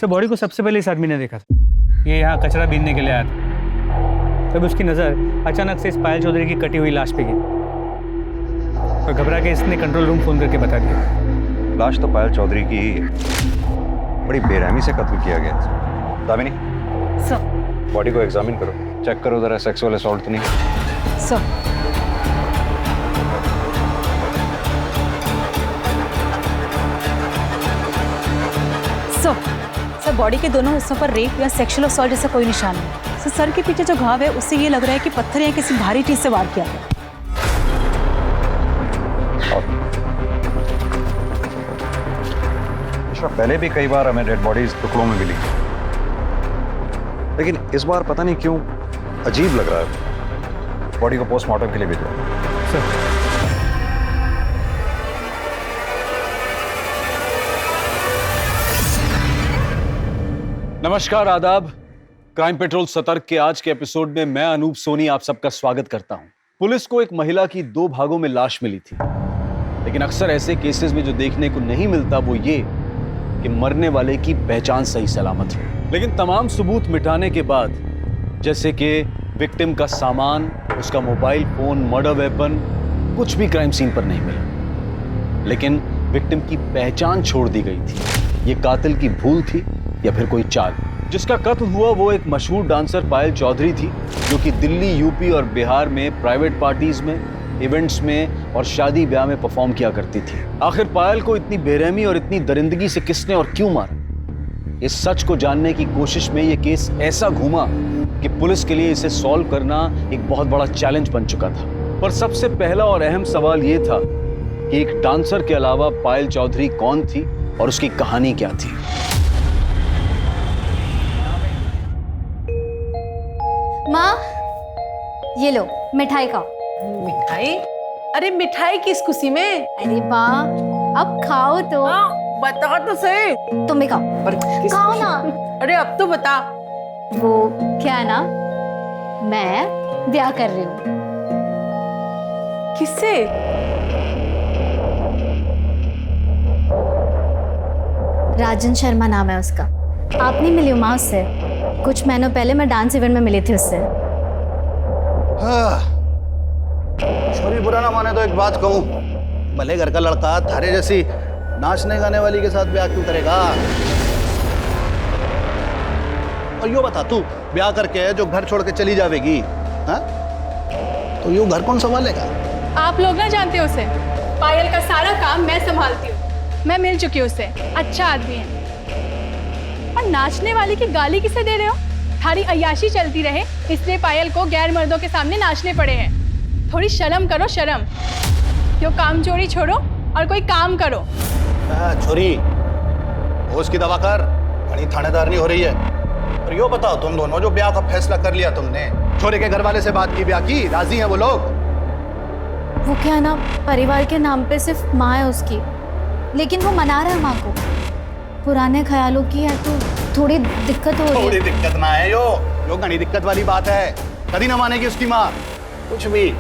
Body को सबसे पहले इस आदमी ने देखा था। ये यहाँ कचरा बीनने के लिए आया था। तब उसकी नज़र अचानक से इस पायल चौधरी की कटी हुई लाश पे गिरी और घबरा के इसने कंट्रोल रूम फोन करके बता दिया। लाश तो पायल चौधरी की ही है। बड़ी बेरहमी से कत्ल किया गया। दामिनी, सर बॉडी को एग्जामिन करो, चेक करो जरा सेक्सुअल असॉल्ट तो नहीं। सर सर बॉडी के दोनों हिस्सों पर रेप या सेक्सुअल असॉल्ट जैसा कोई निशान नहीं। सर के पीछे जो घाव है उससे ये लग रहा है कि पत्थर या किसी भारी चीज से वार किया गया। पहले भी कई बार हमें डेड बॉडीज टुकड़ों में मिली, लेकिन इस बार पता नहीं क्यों अजीब लग रहा है। बॉडी को पोस्टमार्टम के लिए भेजो। सर नमस्कार, आदाब। क्राइम पेट्रोल सतर्क के आज के एपिसोड में मैं अनूप सोनी आप सबका स्वागत करता हूं। पुलिस को एक महिला की 2 भागों में लाश मिली थी, लेकिन अक्सर ऐसे केसेस में जो देखने को नहीं मिलता वो ये कि मरने वाले की पहचान सही सलामत हो। लेकिन तमाम सबूत मिटाने के बाद, जैसे कि विक्टिम का सामान, उसका मोबाइल फोन, मर्डर वेपन, कुछ भी क्राइम सीन पर नहीं मिला। लेकिन विक्टिम की पहचान छोड़ दी गई थी। ये कातिल की भूल थी या फिर कोई चाल। जिसका कत्ल हुआ वो एक मशहूर डांसर पायल चौधरी थी, जो कि दिल्ली, यूपी और बिहार में प्राइवेट पार्टीज में, इवेंट्स में और शादी ब्याह में परफॉर्म किया करती थी। आखिर पायल को इतनी बेरहमी और इतनी दरिंदगी से किसने और क्यों मारा? इस सच को जानने की कोशिश में ये केस ऐसा घूमा कि पुलिस के लिए इसे सॉल्व करना एक बहुत बड़ा चैलेंज बन चुका था। पर सबसे पहला और अहम सवाल ये था कि एक डांसर के अलावा पायल चौधरी कौन थी और उसकी कहानी क्या थी। माँ, ये लो मिठाई खाओ। मिठाई? अरे मिठाई किस खुशी में? अरे माँ, अब खाओ तो। बता तो सही। तुम भी खाओ। खाओ ना। अरे अब तो बता। वो क्या है ना, मैं ब्याह कर रही हूँ। किससे? राजन शर्मा नाम है उसका। आप नहीं मिली हो माँ उससे? कुछ महीनों पहले मैं डांस इवेंट में मिली थी उससे। छोरी बुरा ना माने तो एक बात कहूँ, भले घर का लड़का थारे जैसी नाचने गाने वाली के साथ ब्याह क्यों करेगा? और यो बता, तू ब्याह करके जो घर छोड़ के चली जाएगी, हाँ? तो यो घर कौन संभालेगा? आप लोग ना जानते हो उसे। पायल का सारा काम मैं संभालती हूँ। मैं मिल चुकी हूँ उससे, अच्छा आदमी है। और नाचने वाले की गाली किसे दे रहे हो? थारी अय्याशी चलती रहे इसलिए पायल को गैर मर्दों के सामने नाचने पड़े हैं। थोड़ी शर्म करो, शर्म। क्यों काम चोरी छोड़ो और कोई काम करो। छोरी, होश की दवा कर, बड़ी थानेदार नहीं हो रही है। और यो बताओ, तुम दोनों जो ब्याह का फैसला कर लिया तुमने, छोरे के घर वाले से बात की, ब्याह की, राजी हैं वो लोग? वो क्या है ना, परिवार के नाम पे सिर्फ माँ है उसकी, लेकिन वो मना रहा है माँ को। पुराने ख्यालों की है तो थोड़ी दिक्कत हो रही है। थोड़ी दिक्कत ना है यो घनी दिक्कत वाली बात है। कभी ना मानेगी उसकी माँ कुछ भी।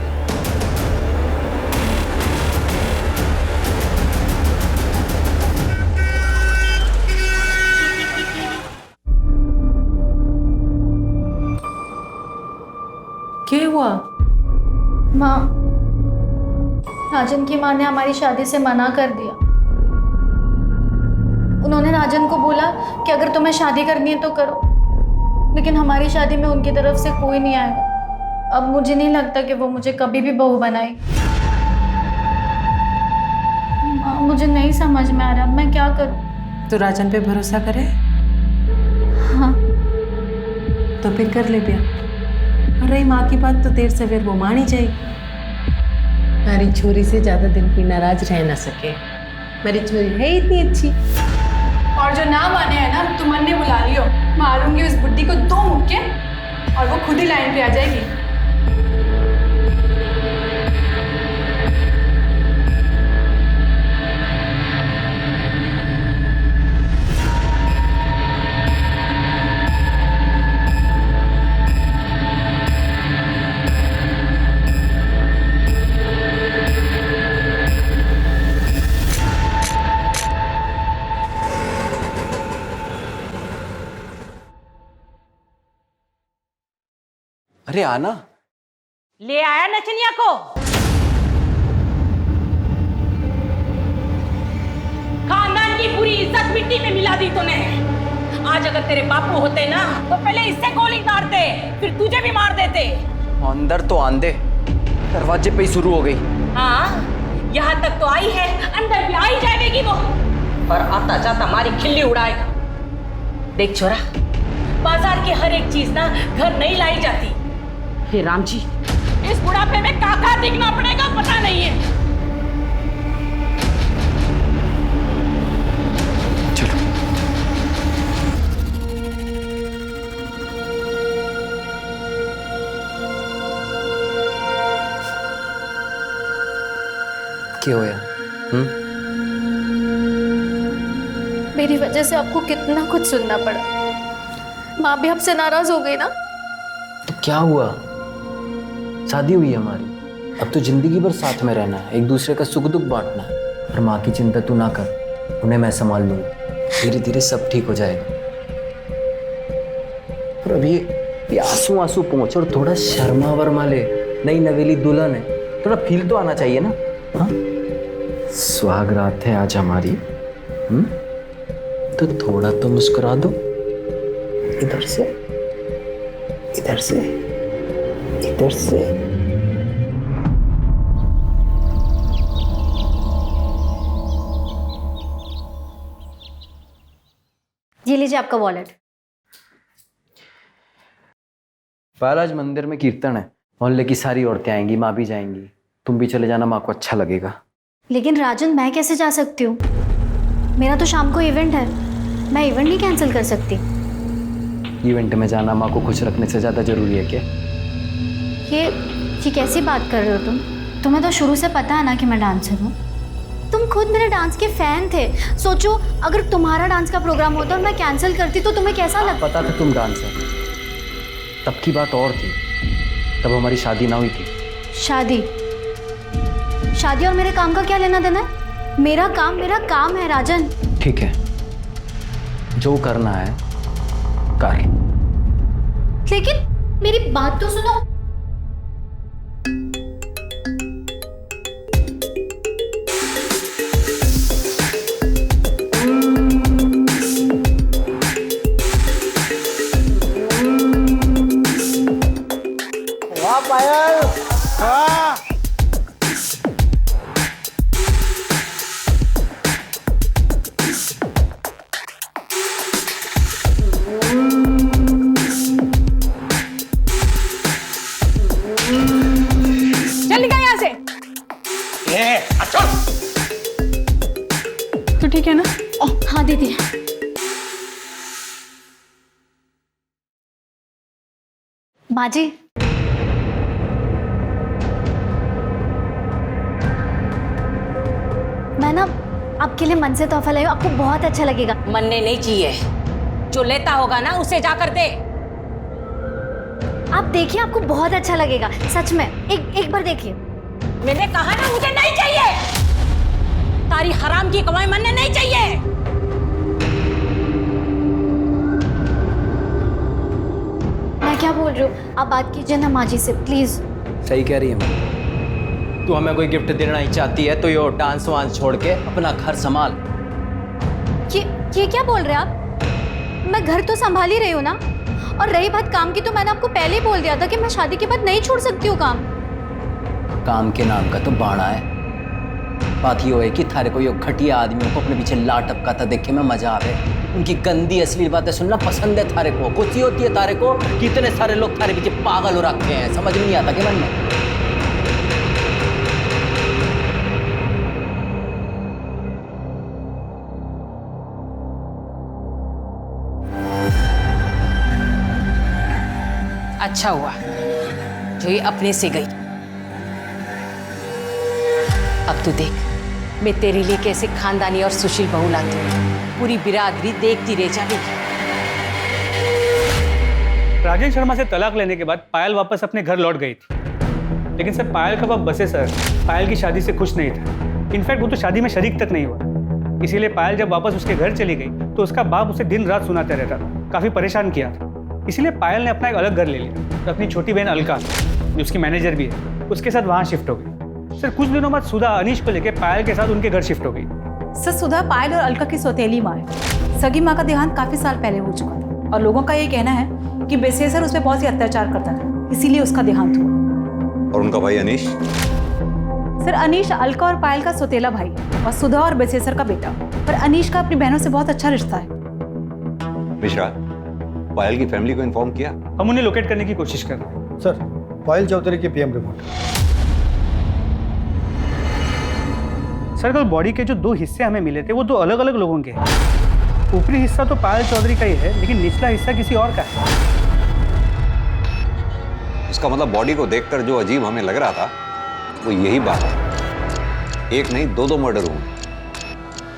क्या हुआ? माँ, राजन की माँ ने हमारी शादी से मना कर दिया। उन्होंने राजन को बोला कि अगर तुम्हें शादी करनी है तो करो, लेकिन हमारी शादी में उनकी तरफ से कोई नहीं आएगा। अब मुझे नहीं लगता कि वो मुझे कभी भी बहू बनाएगी। माँ, मुझे नहीं समझ में आ रहा, मैं क्या करूँ? तो राजन पे भरोसा करे? हाँ। तो फिर कर ले ब्याह। और रही माँ की बात, तो देर सवेर वो मान ही जाएगी। हमारी छोरी से ज्यादा दिन कोई नाराज रह ना सके। मेरी चोरी है इतनी अच्छी। और जो ना माने है ना, तुम अन्य बुला लियो, मारूंगी उस बुड्ढी को 2 मुक्के और वो खुद ही लाइन पे आ जाएगी। अरे आना। ले आया नचनिया को। खानदान की पूरी इज्जत मिट्टी में मिला दी तूने। आज अगर तेरे बापू होते ना तो पहले इससे गोली मारते, फिर तुझे भी मार देते। अंदर तो आंदे, दरवाजे पे ही शुरू हो गई। हाँ, यहाँ तक तो आई है, अंदर भी आई जाएगी वो। और आता जाता हमारी खिल्ली उड़ाएगा। देख छोरा, बाजार की हर एक चीज ना घर नहीं लाई जाती। हे राम जी, इस बुढ़ापे में काका दिखना पड़ेगा पता नहीं है। चलो। क्या होया? मेरी वजह से आपको कितना कुछ सुनना पड़ा। माँ भी आपसे नाराज हो गई ना। तो क्या हुआ? शादी हुई हमारी, अब तो जिंदगी भर साथ में रहना है, एक दूसरे का सुख दुख बांटना है। और माँ की चिंता तू ना कर, उन्हें मैं संभाल लूंगा। धीरे धीरे सब ठीक हो जाएगा। और अभी ये आंसू आंसू पहुंच और थोड़ा शर्मा वर्मा ले, नई नवेली दुल्हन है, थोड़ा फील तो आना चाहिए ना। हाँ, सुहाग रात है आज हमारी, तो थोड़ा तो मुस्कुरा दो। इधर से, इधर से, इधर से। ये लीजिए आपका वॉलेट। पायल, आज मंदिर में कीर्तन है, मोहल्ले की सारी औरतें आएंगी, माँ भी जाएंगी, तुम भी चले जाना, माँ को अच्छा लगेगा। लेकिन राजन, मैं कैसे जा सकती हूँ? मेरा तो शाम को इवेंट है, मैं इवेंट नहीं कैंसिल कर सकती। इवेंट में जाना माँ को खुश रखने से ज्यादा जरूरी है क्या? ये कैसी बात कर रहे हो तुम? तुम्हें तो शुरू से पता है ना कि मैं डांसर हूँ। तुम खुद मेरे डांस के फैन थे। सोचो, अगर तुम्हारा डांस का प्रोग्राम होता और मैं कैंसिल करती तो तुम्हें कैसा लगता? पता था तुम डांसर, तब की बात और थी, तब हमारी शादी ना हुई थी। शादी और मेरे काम का क्या लेना देना है? मेरा काम है राजन। ठीक है, जो करना है कर। लेकिन मेरी बात तो सुनो। वाह पायल, वाह। चल निकल यहाँ से। तू ठीक है ना? हाँ दीदी। माँ जी, मैं ना आपके लिए मन से तोहफा लाई हूँ, आपको बहुत अच्छा लगेगा। मनने नहीं चाहिए, जो लेता होगा ना उसे जाकर दे। आप देखिए, आपको बहुत अच्छा लगेगा, सच में। एक बार देखिए। मैंने कहा ना मुझे नहीं चाहिए, तारी हराम की कमाई मनने नहीं चाहिए। मैं क्या बोल रही हूँ, आप बात कीजिए ना माँ जी से, प्लीज। सही कह रही है माँ, तू हमें कोई गिफ्ट देना ही चाहती है तो ये डांस वांस छोड़ के अपना घर संभाल। ये क्या बोल रहे हैं आप? मैं घर तो संभाल ही रही हूँ ना। और रही बात काम की, तो मैंने आपको पहले ही बोल दिया था कि मैं शादी के बाद नहीं छोड़ सकती हूँ काम। काम के नाम का तो बाणा है। बात ये है कि थारे को ये घटिया आदमियों को अपने पीछे ला टपका था देखे में मजा आवे। उनकी गंदी असली बातें सुनना पसंद है थारे को। खुशी होती है थारे को कि इतने सारे लोग थारे पीछे पागल हो रखे हैं, समझ नहीं आता कि मन में। अच्छा हुआ जो ये अपने से गई। अब तू देख मैं तेरे लिए कैसे खानदानी और सुशील बहू लाती हूँ, पूरी बिरादरी देखती रह जाएगी। राजेश शर्मा से तलाक लेने के बाद पायल वापस अपने घर लौट गई थी, लेकिन सर पायल का बाप बसे सर पायल की शादी से खुश नहीं था। इनफैक्ट वो तो शादी में शरीक तक नहीं हुआ। इसीलिए पायल जब वापस उसके घर चली गई तो उसका बाप उसे दिन रात सुनाते रहता था, काफी परेशान किया था। इसीलिए पायल ने अपना एक अलग घर ले लिया तो अपनी छोटी बहन अलका, जो उसकी मैनेजर भी है, उसके साथ वहाँ शिफ्ट हो गई। सर कुछ दिनों बाद सुधा अनीश को लेकर पायल के साथ उनके घर शिफ्ट हो गई। सर सुधा पायल और अलका की सौतेली माँ है। सगी माँ का देहांत काफी साल पहले हो चुका था और लोगों का ये कहना है कि बेसेसर उस पर बहुत ही अत्याचार करता था, इसीलिए उसका देहांत हुआ। और उनका भाई अनीश? सर अनीश अलका और पायल का सौतेला भाई और सुधा और बेसेसर का बेटा, पर अनीश का अपनी बहनों से बहुत अच्छा रिश्ता है। मिश्रा, पायल की फैमिली को इन्फॉर्म किया? हम उन्हें लोकेट करने की कोशिश कर रहे हैं। सर पायल चौधरी की पीएम रिपोर्ट। सर कल बॉडी के जो 2 हिस्से हमें मिले थे वो 2 अलग अलग लोगों के हैं। ऊपरी हिस्सा तो पायल चौधरी का ही है, लेकिन निचला हिस्सा किसी और का है। इसका मतलब बॉडी को देखकर जो अजीब हमें लग रहा था वो यही बात है। एक नहीं 2 मर्डर हुए।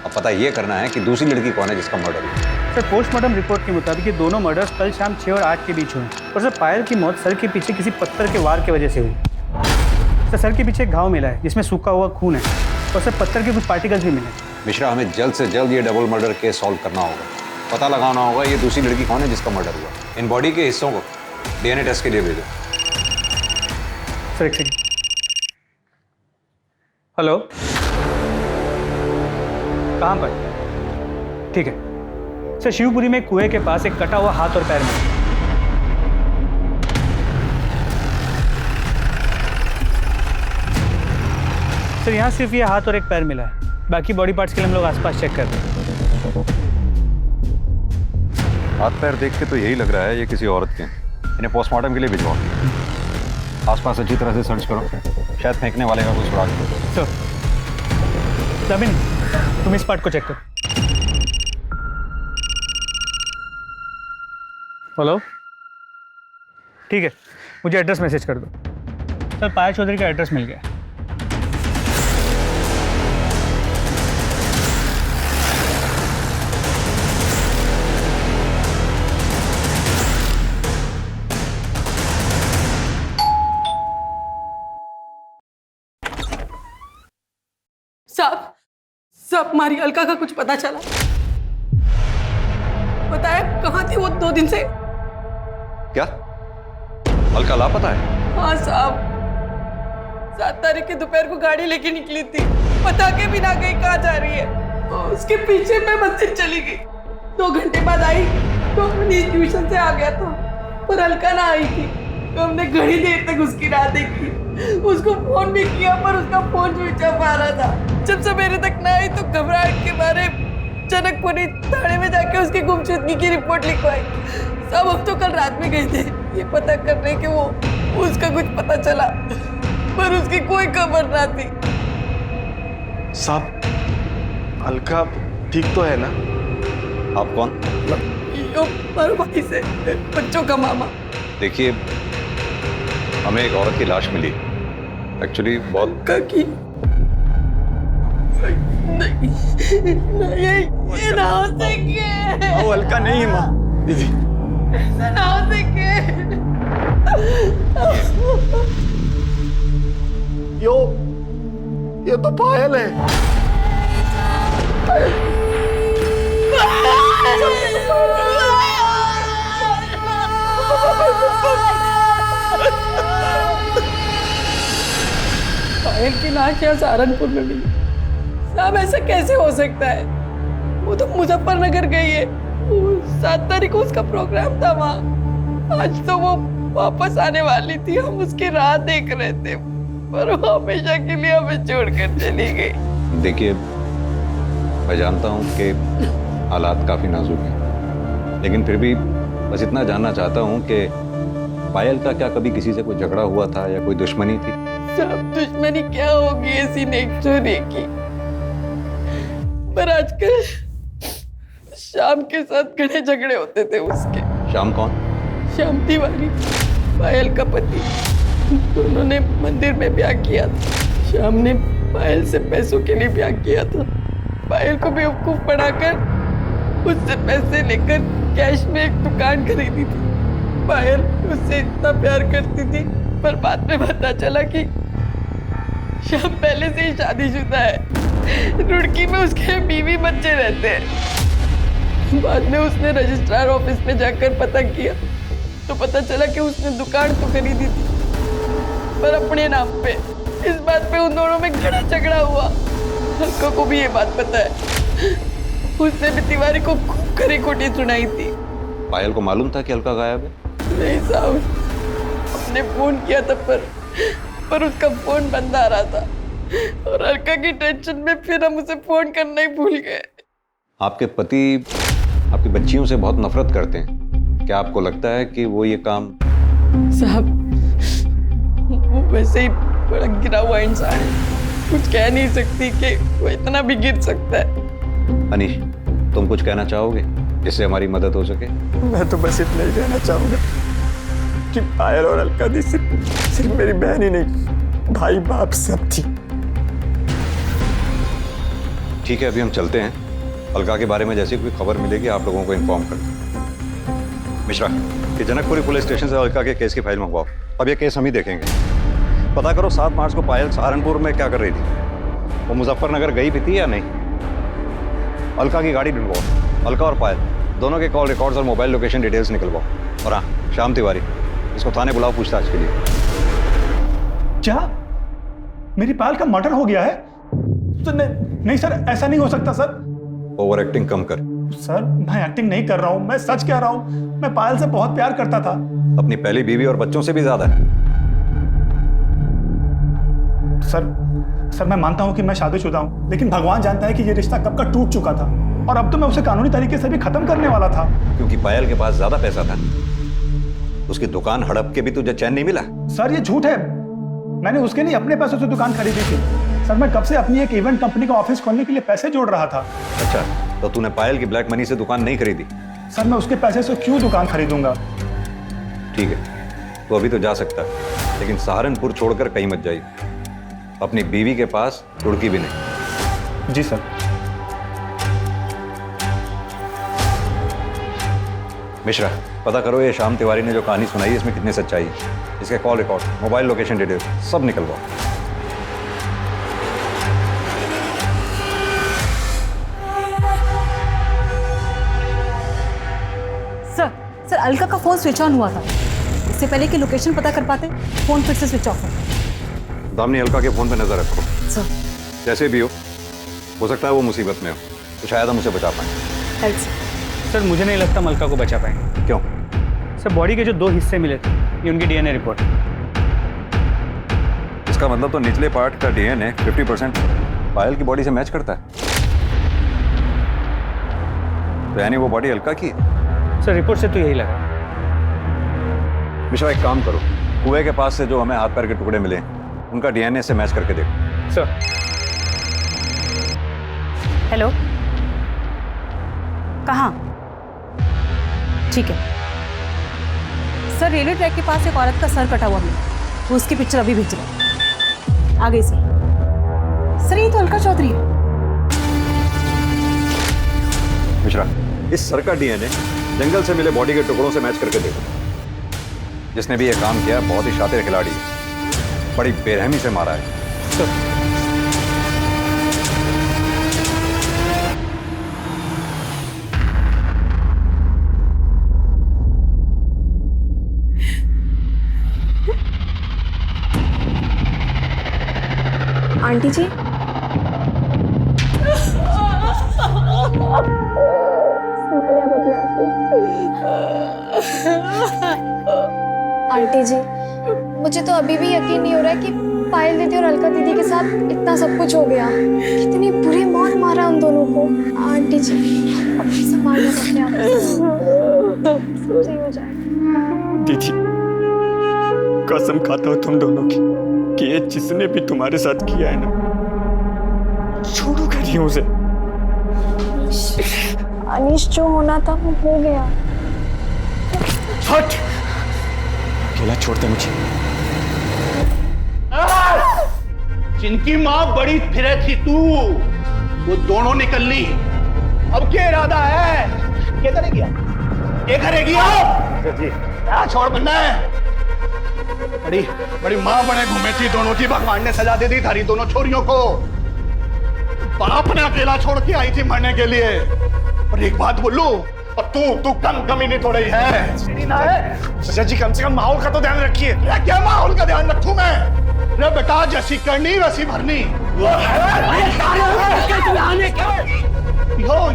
अब पता ये करना है कि दूसरी लड़की कौन है जिसका मर्डर हुआ। सर पोस्टमार्टम रिपोर्ट के मुताबिक ये दोनों मर्डर्स कल शाम 6 और 8 के बीच हुए और सर पायल की मौत सर के पीछे किसी पत्थर के वार की वजह से हुई। सर के पीछे एक घाव मिला है जिसमें सूखा हुआ खून है और सर पत्थर के कुछ पार्टिकल्स भी मिले। मिश्रा, हमें जल्द से जल्द ये डबल मर्डर केस सॉल्व करना होगा। पता लगाना होगा ये दूसरी लड़की कौन है जिसका मर्डर हुआ। इन बॉडी के हिस्सों को DNA टेस्ट के लिए भेजो। सर एक सेकंड। हेलो, कहाँ पर? ठीक है सर, शिवपुरी में कुएं के पास एक कटा हुआ हाथ और पैर मिला। सर यहाँ सिर्फ ये हाथ और एक पैर मिला है, बाकी बॉडी पार्ट्स के लिए हम लोग आसपास चेक कर रहे हैं। हाथ पैर देख के तो यही लग रहा है ये किसी औरत के हैं। इन्हें पोस्टमार्टम के लिए भिजवाओ। आसपास अच्छी तरह से सर्च करो, शायद फेंकने वाले का कोई सुराग हो। तभी तुम इस पार्ट को चेक करो। हेलो, ठीक है, मुझे एड्रेस मैसेज कर दो। सर पायल चौधरी का एड्रेस मिल गया। साहब हमारी अलका का कुछ पता चला? बताया कहाँ थी वो 2 दिन से? क्या अलका लापता है? हाँ साहब, 7 तारीख की दोपहर को गाड़ी लेके निकली थी, बता के भी ना गई कहाँ जा रही है। और उसके पीछे मैं मंदिर चली गई। 2 घंटे बाद आई तो अनीश ट्यूशन से आ गया था, पर अलका ना आई थी। तो हमने घड़ी देर तक उसकी राह देखी, उसको फोन भी किया पर उसका फोन स्विच ऑफ आ रहा था। जब सवेरे तक ना आई तो घबराहट के मारे जनकपुरी थाने में जाके उसकी गुमशुदगी की रिपोर्ट लिखवाई। सब हम तो कल रात में गए थे ये पता करने कि वो उसका कुछ पता चला, पर उसकी कोई खबर ना थी। साहब अलका ठीक तो है ना? आप कौन? भाई से बच्चों का मामा। देखिए, हमें एक औरत की लाश मिली, एक्चुअली बहुत काकी। नहीं, ये ना हो सके। वो अलका नहीं है माँ। दीदी ना हो सके। ये तो पायल है। पायल की लाश यहाँ सहारनपुर में मिली। साहब ऐसा कैसे हो सकता है? वो तो मुजफ्फरनगर गई है, 7 तारीख को उसका प्रोग्राम था वहाँ। आज तो वो वापस आने वाली थी, हम उसकी राह देख रहे थे, पर वो हमेशा के लिए हमें छोड़कर चली गई। देखिए, मैं जानता हूँ कि हालात काफी नाजुक हैं, लेकिन फिर भी बस इतना जानना चाहता हूँ कि पायल का क्या कभी किसी से कोई झगड़ा हुआ था या कोई दुश्मनी थी? सब दुश्मनी क्या होगी ऐसी नेक्चुरी की, पर आजकल शाम के साथ घने झगड़े होते थे उसके। शाम कौन? श्याम तिवारी। पायल का पति, दोनों ने मंदिर में ब्याह किया था। श्याम ने पायल से पैसों के लिए ब्याह किया था। पायल को बेवकूफ बनाकर उससे पैसे लेकर कैश में एक दुकान खरीदी थी। पायल उससे इतना प्यार करती थी, पर बाद में पता चला कि श्याम पहले से ही शादीशुदा है। रुड़की में उसके बीवी बच्चे रहते हैं। बाद में उसने रजिस्ट्रार ऑफिस में जाकर पता किया तो पता चला कि उसने दुकान तो खरीदी थी, पर अपने नाम पे। इस बात पे उन दोनों में घड़ा झगड़ा हुआ। अलका को भी ये बात पता है। उसने भी तिवारी को खूब खरी खोटी सुनाई थी। पायल को मालूम था कि अलका गायब है? नहीं साहब, हमने फोन किया था पर उसका फोन बंद आ रहा था, और अलका की टेंशन में फिर हम उसे फोन करना ही भूल गए। आपके पति आपकी बच्चियों से बहुत नफरत करते हैं। क्या आपको लगता है कि वो ये काम? साहब, वो वैसे ही बड़ा गिरा हुआ इंसान है। कुछ कह नहीं सकती कि वो इतना भी गिर सकता है। अनीश, तुम कुछ कहना चाहोगे जिससे हमारी मदद हो सके? मैं तो बस इतना ही कहना चाहूँगा कि पायल और अलका दी सिर्फ मेरी बहन ही नहीं, भाई बाप सब थी। ठीक है, अभी हम चलते हैं। अलका के बारे में जैसी कोई खबर मिलेगी आप लोगों को इन्फॉर्म कर दें। मिश्रा, कि जनकपुरी पुलिस स्टेशन से अलका के केस की फाइल मंगवाओ। अब ये केस हम ही देखेंगे। पता करो 7 मार्च को पायल सहारनपुर में क्या कर रही थी। वो मुजफ्फरनगर गई भी थी या नहीं? अलका की गाड़ी ढूंढवाओ। अलका और पायल दोनों के कॉल रिकॉर्ड्स और मोबाइल लोकेशन डिटेल्स निकलवाओ। और हाँ, श्याम तिवारी, इसको थाने बुलाओ पूछताछ के लिए। क्या मेरी पायल का मर्डर हो गया है? तो नहीं सर, ऐसा नहीं हो सकता सर। ओवर एक्टिंग कम कर। सर, मैं एक्टिंग नहीं कर रहा हूँ, मैं सच कह रहा हूँ। मैं पायल से बहुत प्यार करता था। अपनी पहली बीवी और बच्चों से भी ज्यादा। सर मैं मानता हूँ कि मैं शादीशुदा हूँ, लेकिन भगवान जानता है कि ये रिश्ता कब का टूट चुका था, और अब तो मैं उसे कानूनी तरीके से भी खत्म करने वाला था। क्योंकि पायल के पास ज्यादा पैसा था। उसकी दुकान हड़प के भी तुझे चैन नहीं मिला। सर, ये झूठ है। मैंने उसके नहीं अपने पैसों से दुकान खरीदी थी। सर, मैं कब से अपनी एक इवेंट कंपनी का ऑफिस खोलने के लिए पैसे जोड़ रहा था। अच्छा, तो तूने पायल की ब्लैक मनी से दुकान नहीं खरीदी? सर, मैं उसके पैसे से क्यों दुकान खरीदूंगा? ठीक है, तो अभी तो जा सकता है, लेकिन सहारनपुर छोड़कर कहीं मत जाइए। अपनी बीवी के पास रुड़की भी नहीं। जी सर। मिश्रा, पता करो ये श्याम तिवारी ने जो कहानी सुनाई है इसमें कितनी सच्चाई है। इसके call record, mobile location detail सब निकलवाओ। सर, अलका का फोन स्विच ऑन हुआ था। इससे पहले कि लोकेशन पता कर पाते, फोन फिर से स्विच ऑफ है। दामिनी, अलका के फोन पे नजर रखो। सर, जैसे भी हो सकता है वो मुसीबत में हो, तो शायद हम उसे बचा पाएं। सर, मुझे नहीं लगता हम अलका को बचा पाएंगे। क्यों? सर, बॉडी के जो 2 हिस्से मिले थे, ये उनकी डीएनए रिपोर्ट। इसका मतलब तो निचले पार्ट का डीएनए 50% पायल की बॉडी से मैच करता है। तो यानी वो बॉडी अलका की है? सर, रिपोर्ट से तो यही लगा। मिश्रा, एक काम करो, कुएं के पास से जो हमें हाथ पैर के टुकड़े मिले उनका डीएनए से मैच करके देखो। सर। हेलो, कहाँ? ठीक है सर, रेलवे ट्रैक के पास एक औरत का सर कटा हुआ मिला, वो उसकी पिक्चर अभी भेज रहा है। आ गई सर, ये तो अलका चौधरी है। मिश्रा, इस सर का डीएनए जंगल से मिले बॉडी के टुकड़ों से मैच करके देखो। जिसने भी ये काम किया बहुत ही शातिर खिलाड़ी है, बड़ी बेरहमी से मारा है। आंटी जी, आंटी जी, मुझे तो अभी भी यकीन नहीं हो रहा है कि पायल दीदी और अलका दीदी के साथ इतना सब कुछ हो गया। कितनी बुरी मौत मारा उन दोनों को। आंटी जी, संभालिए अपने आप को, सब सही हो जाएगा। दीदी, कसम खाता हूँ तुम दोनों की कि ये जिसने भी तुम्हारे साथ किया है ना, छोड़ूंगा नहीं उसे। अनीश, जो होना था वो हो गया। हट! झोला छोड़ दे मुझे। जिनकी माँ बड़ी फिरे थी तू, वो दोनों निकल ली। अब क्या इरादा है? क्या करेगी आप? क्या करेगी आप? जी क्या छोड़ बनना है? बड़ी बड़ी माँ बने घूमे थी दोनों की, भगवान ने सजा दे दी थारी दोनों छोरियों को। बाप ने अकेला छोड़ के आई थी मरने के लिए। और एक बात बोलूं, और तू कमी नहीं थोड़ी है ना है? सजा जी कम से कम माहौल का तो ध्यान रखिए। क्या माहौल का ध्यान रखूं मैं? रे बेटा, जैसी करनी वैसी भरनी।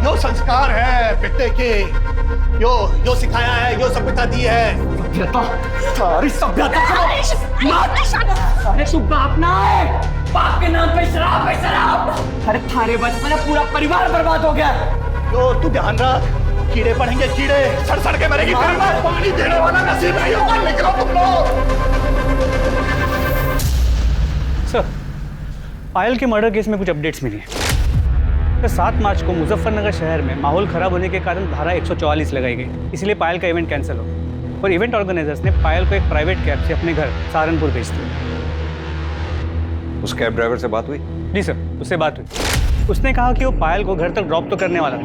यो संस्कार है बेटे के, यो सिखाया है, यो सभ्यता दी है। सारी सभ्यता अरे तू बाप ना है, बाप के नाम पे शराब है शराब। अरे थारे बचपन में पूरा परिवार बर्बाद हो गया। यो तू ध्यान रख, कीड़े पड़ेंगे कीड़े, सड़ के मरेगी। पानी देने वाला नसीब नहीं होगा। निकलो तुम लोग। सर, पायल के मर्डर केस में कुछ अपडेट्स मिली है। 7 मार्च को मुजफ्फरनगर शहर में माहौल खराब होने के कारण धारा 144 लगाई गई, इसलिए पायल का इवेंट कैंसिल हो गया और इवेंट ऑर्गेनाइजर्स ने पायल को एक प्राइवेट कैब से अपने घर सहारनपुर भेज दिया। उस कैब ड्राइवर से बात हुई? जी सर, उससे बात हुई। उसने कहा कि वो पायल को घर तक ड्रॉप तो करने वाला था,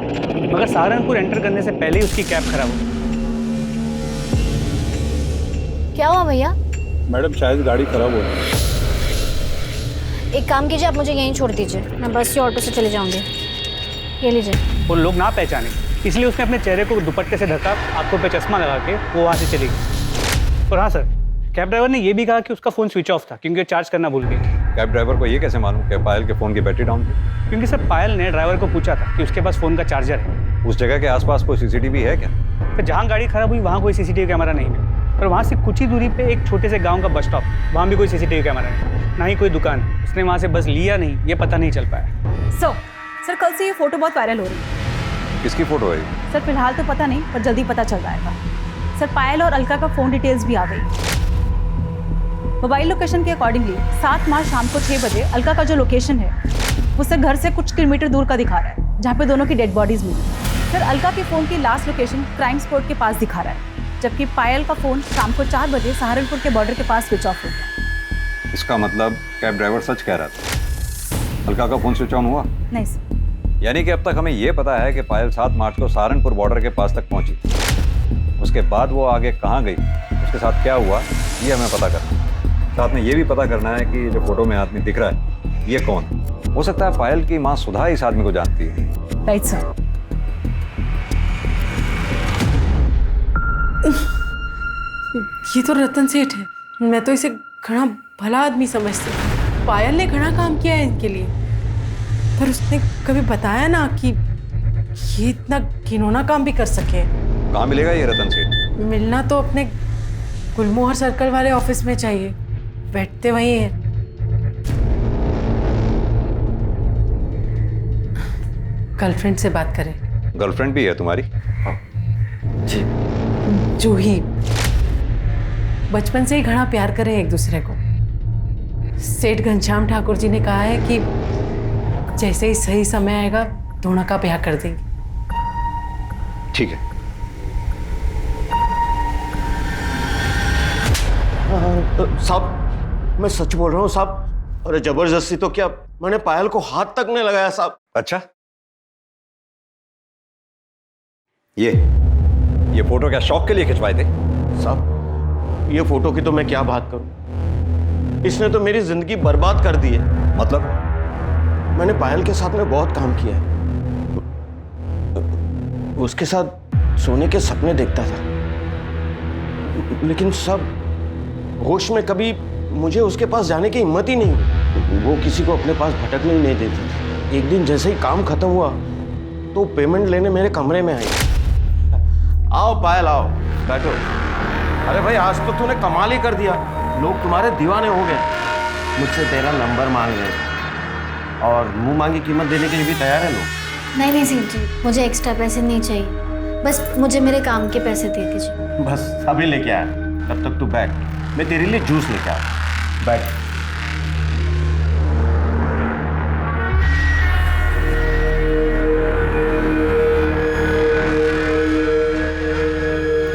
मगर सहारनपुर एंटर करने से पहले ही उसकी कैब खराब हो गई। क्या हुआ भैया? मैडम शायद गाड़ी खराब हो गई। एक काम कीजिए, आप मुझे यहीं छोड़ दीजिए, मैं बस या ऑटो से चले जाऊंगी। ये लीजिए। वो लोग ना पहचाने, इसलिए उसने अपने चेहरे को दुपट्टे से ढका, आंखों पे चश्मा लगा के वो वहाँ से चली गई। और हाँ सर, कैब ड्राइवर ने यह भी कहा कि उसका फ़ोन स्विच ऑफ था क्योंकि वो चार्ज करना भूल गई। कैब ड्राइवर को ये कैसे मालूम कि पायल के फ़ोन की बैटरी डाउन थी? क्योंकि सर पायल ने ड्राइवर को पूछा था कि उसके पास फ़ोन का चार्जर है। उस जगह के आसपास कोई सीसीटीवी है क्या? तो जहाँ गाड़ी खराब हुई वहाँ कोई सीसीटीवी कैमरा नहीं है, और वहाँ से कुछ ही दूरी पे एक छोटे से गांव का बस स्टॉप, वहाँ भी कोई सीसीटीवी कैमरा नहीं, ना ही कोई दुकान। उसने वहाँ से बस लिया नहीं, ये पता नहीं चल पाया। सर कल से ये फोटो बहुत वायरल हो रही है। किसकी फोटो है? सर फिलहाल तो पता नहीं, पर जल्दी पता चल जाएगा। सर पायल और अलका का फ़ोन डिटेल्स भी आ गई। मोबाइल लोकेशन के अकॉर्डिंगली 7 मार्च शाम को 6 बजे अलका का जो लोकेशन है उससे घर से कुछ किलोमीटर दूर का दिखा रहा है, जहाँ पे दोनों की डेड बॉडीज मिली। सर अलका के फ़ोन की लास्ट लोकेशन क्राइम स्पॉट के पास दिखा रहा है, जबकि पायल का फ़ोन शाम को 4 बजे सहारनपुर के बॉर्डर के पास स्विच ऑफ हो गया। इसका मतलब कैब ड्राइवर सच कह रहा था, अलका का फ़ोन स्विच ऑन हुआ? नहीं सर। यानी कि अब तक हमें यह पता है कि पायल 7 मार्च को सहारनपुर बॉर्डर के पास तक पहुंची। उसके बाद वो आगे कहाँ गई, उसके साथ क्या हुआ, ये हमें पता करना है। साथ में ये भी पता करना है कि जो फोटो में आदमी दिख रहा है ये कौन। हो सकता है पायल की माँ सुधा इस आदमी को जानती है। Right sir. ये तो रतन सेठ है, मैं तो इसे घना भला आदमी समझती हूँ। पायल ने घना काम किया है इनके लिए, पर उसने कभी बताया ना कि ये इतना घिनौना काम भी कर सके। कहाँ मिलेगा ये रतन सेठ? मिलना तो अपने गुलमोहर सर्कल वाले ऑफिस में चाहिए, बैठते वहीं हैं। गर्लफ्रेंड से बात करें। गर्लफ्रेंड भी है तुम्हारी? जूही, बचपन से ही घना प्यार करें एक दूसरे को। सेठ घनश्याम ठाकुर जी ने कहा है कि जैसे ही सही समय आएगा दोनों का ब्याह कर देंगे। ठीक है। साहब मैं सच बोल रहा हूँ साहब। अरे जबरदस्ती तो क्या, मैंने पायल को हाथ तक नहीं लगाया साहब। अच्छा, ये फोटो क्या शौक के लिए खिंचवाए थे? साहब ये फोटो की तो मैं क्या बात करूं, इसने तो मेरी जिंदगी बर्बाद कर दी है। मतलब? मैंने पायल के साथ में बहुत काम किया है, उसके साथ सोने के सपने देखता था, लेकिन सब होश में कभी मुझे उसके पास जाने की हिम्मत ही नहीं हुई। वो किसी को अपने पास भटकने ही नहीं देती। एक दिन जैसे ही काम खत्म हुआ तो पेमेंट लेने मेरे कमरे में आई। आओ पायल आओ, बैठो। अरे भाई आज तो तूने कमाल ही कर दिया, लोग तुम्हारे दीवाने हो गए। मुझसे तेरा नंबर मांग रहे और मुंह मांगी कीमत देने के लिए भी तैयार है लोग। नहीं सेठ जी, मुझे एक्स्ट्रा पैसे नहीं चाहिए, बस मुझे मेरे काम के पैसे दे दीजिए। बस अभी लेके आया, तब तक तू बैठ, मैं तेरे लिए जूस लेके आया। बैठ।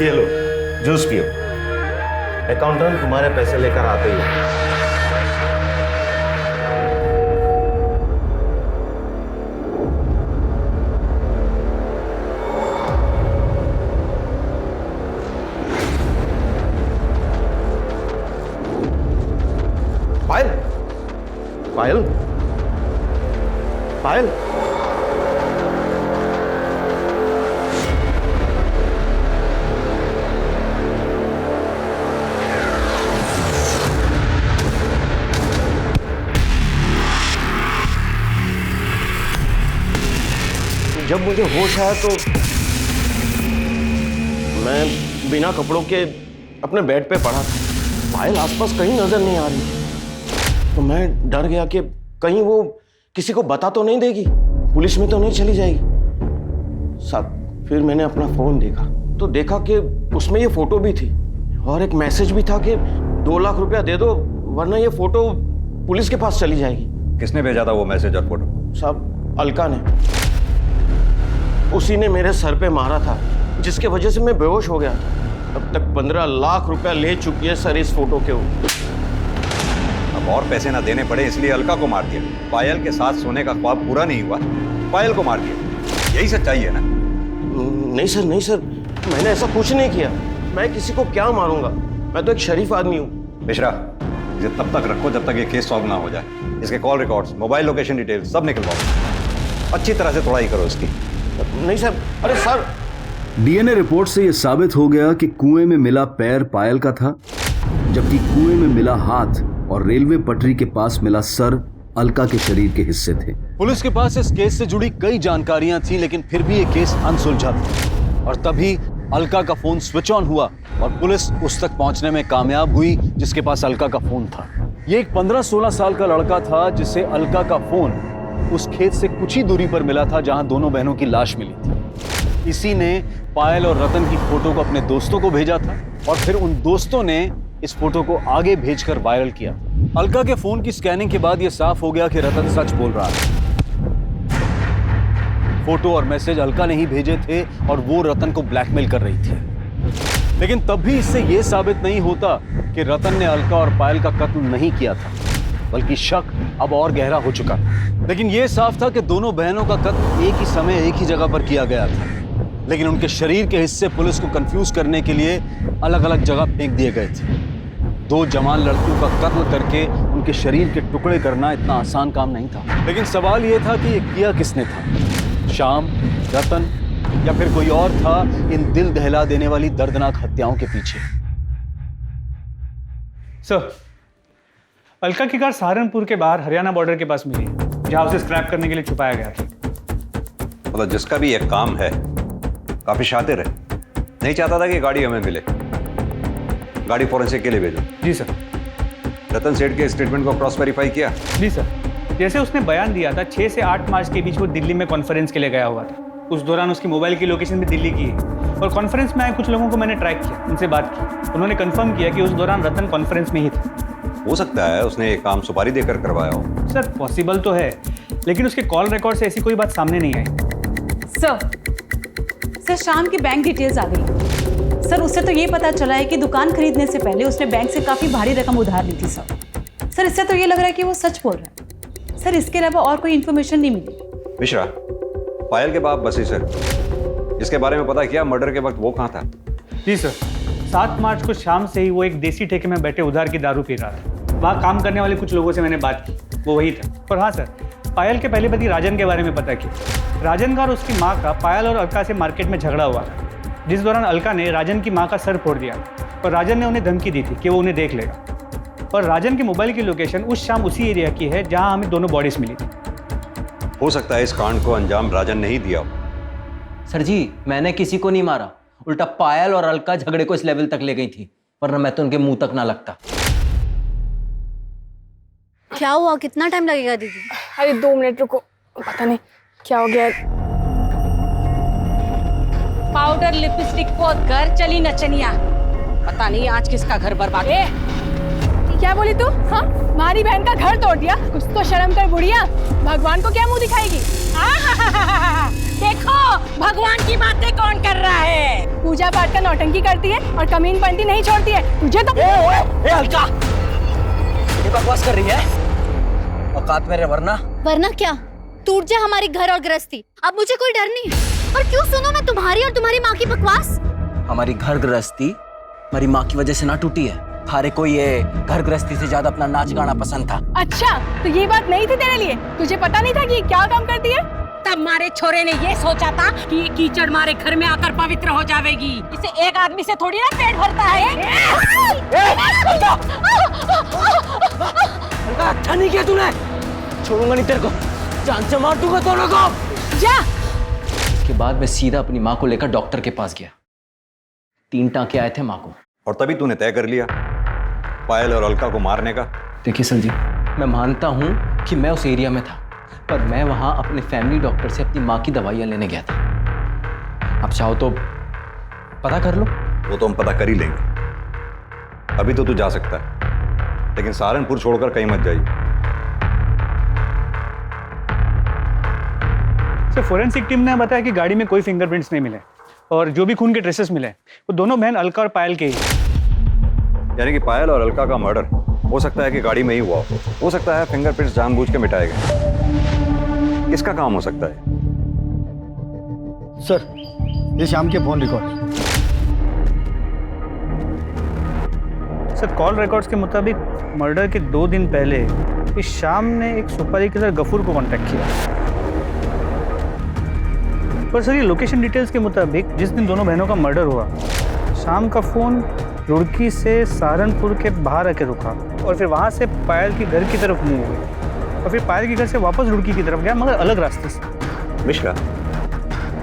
ये लो जूस पियो। अकाउंटेंट तुम्हारे पैसे लेकर आते ही है। पायल, पायल, पायल, जब मुझे होश आया तो मैं बिना कपड़ों के अपने बेड पे पड़ा था। पायल आसपास कहीं नजर नहीं आ रही थी, तो मैं डर गया कि कहीं वो किसी को बता तो नहीं देगी, पुलिस में तो नहीं चली जाएगी। साहब, फिर मैंने अपना फोन देखा तो देखा कि उसमें ये फोटो भी थी और एक मैसेज भी था कि 2 लाख रुपया दे दो वरना ये फोटो पुलिस के पास चली जाएगी। किसने भेजा था वो मैसेज और फोटो? साहब, अलका ने। उसी ने मेरे सर पे मारा था जिसके वजह से मैं बेहोश हो गया था। अब तक 15 लाख रुपया ले चुकी है सर इस फोटो के ऊपर। अब और पैसे ना देने पड़े इसलिए अलका को मार दिया। पायल के साथ सोने का ख्वाब पूरा नहीं हुआ, पायल को मार दिया। यही सच्चाई है ना? नहीं सर, नहीं सर, मैंने ऐसा कुछ नहीं किया। मैं किसी को क्या मारूंगा, मैं तो एक शरीफ आदमी हूँ। मिश्रा, इसे तब तक रखो जब तक ये केस सॉल्व ना हो जाए। इसके call records, mobile location detail सब निकलवाओ। अच्छी तरह से तोड़ाई करो इसकी। नहीं सर, अरे सर। डीएनए रिपोर्ट से यह साबित हो गया कि कुएं में मिला पैर पायल का था, जबकि कुएं में मिला हाथ और रेलवे पटरी के पास मिला सर अलका के शरीर के हिस्से थे। पुलिस के पास इस केस से जुड़ी कई जानकारियां थी, लेकिन फिर भी ये केस अनसुलझा था। और तभी अलका का फोन स्विच ऑन हुआ और पुलिस उस तक पहुंचने में कामयाब हुई जिसके पास अलका का फोन था। ये एक 15-16 साल का लड़का था जिसे अलका का फोन उस खेत से कुछ ही दूरी पर मिला था जहां दोनों बहनों की लाश मिली थी। इसी ने पायल और रतन की फोटो को अपने दोस्तों को भेजा था और फिर उन दोस्तों ने इस फोटो को आगे भेजकर वायरल किया। अलका के फोन की स्कैनिंग के बाद यह साफ हो गया कि रतन सच बोल रहा है। फोटो और मैसेज अलका ने ही भेजे थे और वो रतन को ब्लैकमेल कर रही थी। लेकिन तब भी इससे यह साबित नहीं होता कि रतन ने अलका और पायल का कत्ल नहीं किया था, बल्कि शक अब और गहरा हो चुका। लेकिन यह साफ था कि दोनों बहनों का कत्ल एक ही समय एक ही जगह पर किया गया था, लेकिन उनके शरीर के हिस्से पुलिस को कंफ्यूज करने के लिए अलग अलग जगह फेंक दिए गए थे। 2 जवान लड़कियों का कत्ल करके उनके शरीर के टुकड़े करना इतना आसान काम नहीं था। लेकिन सवाल यह था कि यह किया किसने था? श्याम, रतन या फिर कोई और था इन दिल दहला देने वाली दर्दनाक हत्याओं के पीछे? सर, अलका की कार सहारनपुर के बाहर हरियाणा बॉर्डर के पास मिली, जहां उसे स्क्रैप करने के लिए छुपाया गया था। मतलब जिसका भी एक काम है, काफी शातिर है, नहीं चाहता था कि गाड़ी हमें मिले, गाड़ी फॉरेंसिक के लिए भेजो। जी सर। रतन सेठ के स्टेटमेंट को क्रॉस वेरीफाई किया? जी सर। जैसे उसने बयान दिया था 6 से 8 मार्च के बीच वो दिल्ली में कॉन्फ्रेंस के लिए गया हुआ था। उस दौरान उसकी मोबाइल की लोकेशन भी दिल्ली की है और कॉन्फ्रेंस में आए कुछ लोगों को मैंने ट्रैक किया, उनसे बात की। उन्होंने कंफर्म किया कि उस दौरान रतन कॉन्फ्रेंस में ही था। हो सकता है उसने ये काम सुपारी देकर करवाया हो। सर पॉसिबल तो है, लेकिन उसके कॉल रिकॉर्ड से ऐसी कोई बात सामने नहीं आई। सर, शाम की बैंक डिटेल्स आ गई। सर, उससे तो ये पता चला है कि दुकान खरीदने से पहले उसने बैंक से काफ़ी भारी रकम उधार ली थी। सर, इससे तो ये लग रहा है कि वो सच बोल रहा है। सर, इसके अलावा और कोई इन्फॉर्मेशन नहीं मिली। मिश्रा, पायल के बाप बसी सर, इसके बारे में पता किया मर्डर के वक्त वो कहाँ था? जी सर, 7 मार्च को शाम से ही वो एक देसी ठेके में बैठे उधार की दारू पी रहा था। वहाँ काम करने वाले कुछ लोगों से मैंने बात की, वो वही था। और हाँ सर, पायल के पहले पति राजन के बारे में पता किया। राजन का और उसकी माँ का पायल और अलका से मार्केट में झगड़ा हुआ था, जिस दौरान अलका ने राजन की माँ का सर फोड़ दिया और राजन ने उन्हें धमकी दी थी कि वो उन्हें देख लेगा। और राजन की मोबाइल की लोकेशन उस शाम उसी एरिया की है जहाँ हमें दोनों बॉडीज मिली थी। हो सकता है इस कांड को अंजाम राजन ने ही दिया हो। सर जी, मैंने किसी को नहीं मारा, उल्टा पायल और अलका झगड़े को इस लेवल तक ले गई थी, वरना मैं तो उनके मुंह तक ना लगता। क्या हुआ, कितना टाइम लगेगा दीदी? अरे 2 मिनट रुको, पता नहीं क्या हो गया। पाउडर लिपस्टिक पोत कर चली नचनिया, पता नहीं आज किसका घर बर्बाद है। क्या बोली तू? हाँ, हमारी बहन का घर तोड़ दिया, कुछ तो शर्म कर बुढ़िया। भगवान को क्या मुंह दिखाएगी? देखो भगवान की बातें कौन कर रहा है। पूजा पूजा पाठ का नौटंकी करती है और कमीन पंती नहीं छोड़ती है। तुझे तो अलका, ये बकवास कर रही है? औकात में रहे वरना। वरना क्या? टूट जाए हमारी घर और गृहस्थी, अब मुझे कोई डर नहीं है। और क्यों सुनो मैं तुम्हारी और तुम्हारी माँ की बकवास? हमारी घर गृहस्थी हमारी माँ की वजह से ना टूटी है। थारे को ये घर गृहस्थी से ज्यादा अपना नाच गाना पसंद था। अच्छा, तो ये बात नहीं थी तेरे लिए? तुझे पता नहीं था कि ये क्या काम करती है? तब मारे छोरे ने ये सोचा था कि ये कीचड़ मारे घर में आकर पवित्र हो जाएगी। इसे एक आदमी से थोड़ी ना पेट भरता है। अच्छा नहीं किया तूने, छोड़ूंगा नहीं तेरे को, जान से मार दूंगा दोनों को। जा। इसके बाद मैं सीधा अपनी माँ को लेकर डॉक्टर के पास गया। 3 टांके आए थे माँ को। और तभी तूने तय कर लिया पायल और अलका को मारने का? देखिए सर जी, मैं मानता हूँ कि मैं उस एरिया में था, पर मैं वहाँ अपने फैमिली डॉक्टर से अपनी माँ की दवाइयाँ लेने गया था। आप चाहो तो पता कर लो। वो तो हम पता कर ही लेंगे। अभी तो तू जा सकता है, लेकिन सहारनपुर छोड़कर कहीं मत जाइए। सर, फोरेंसिक टीम ने बताया कि गाड़ी में कोई फिंगरप्रिंट्स नहीं मिले और जो भी खून के ट्रेसेस मिले वो दोनों बहन अलका और पायल के ही। यानी कि पायल और अलका का मर्डर हो सकता है कि गाड़ी में ही हुआ हो सकता है फिंगरप्रिंट्स जानबूझ के मिटाए गए। किसका काम हो सकता है? सर, ये शाम के phone record. Sir, call records के मुताबिक मर्डर के 2 दिन पहले इस शाम ने एक सुपारी के साथ गफूर को कांटेक्ट किया। पर सर, ये लोकेशन डिटेल्स के मुताबिक जिस दिन दोनों बहनों का मर्डर हुआ, शाम का फोन रुड़की से सहारनपुर के बाहर आके रुका और फिर वहाँ से पायल के घर की तरफ मूव हुई और फिर पायल के घर से वापस रुड़की की तरफ गया, मगर अलग रास्ते से। मिश्रा,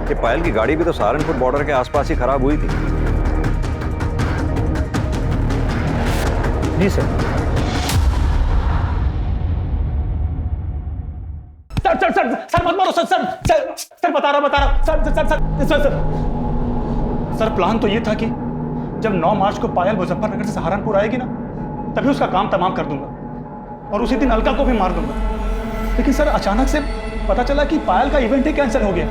ये पायल की गाड़ी भी तो सहारनपुर बॉर्डर के आसपास ही खराब हुई थी। जी sir. Sir sir sir sir मत मारो सर सर सर सर बता रहा sir sir sir sir sir sir plan तो ये था कि जब 9 मार्च को पायल मुजफ्फरनगर से सहारनपुर आएगी ना, तभी उसका काम तमाम कर दूंगा और उसी दिन अलका को भी मार दूंगा। लेकिन सर, अचानक से पता चला कि पायल का इवेंट ही कैंसिल हो गया।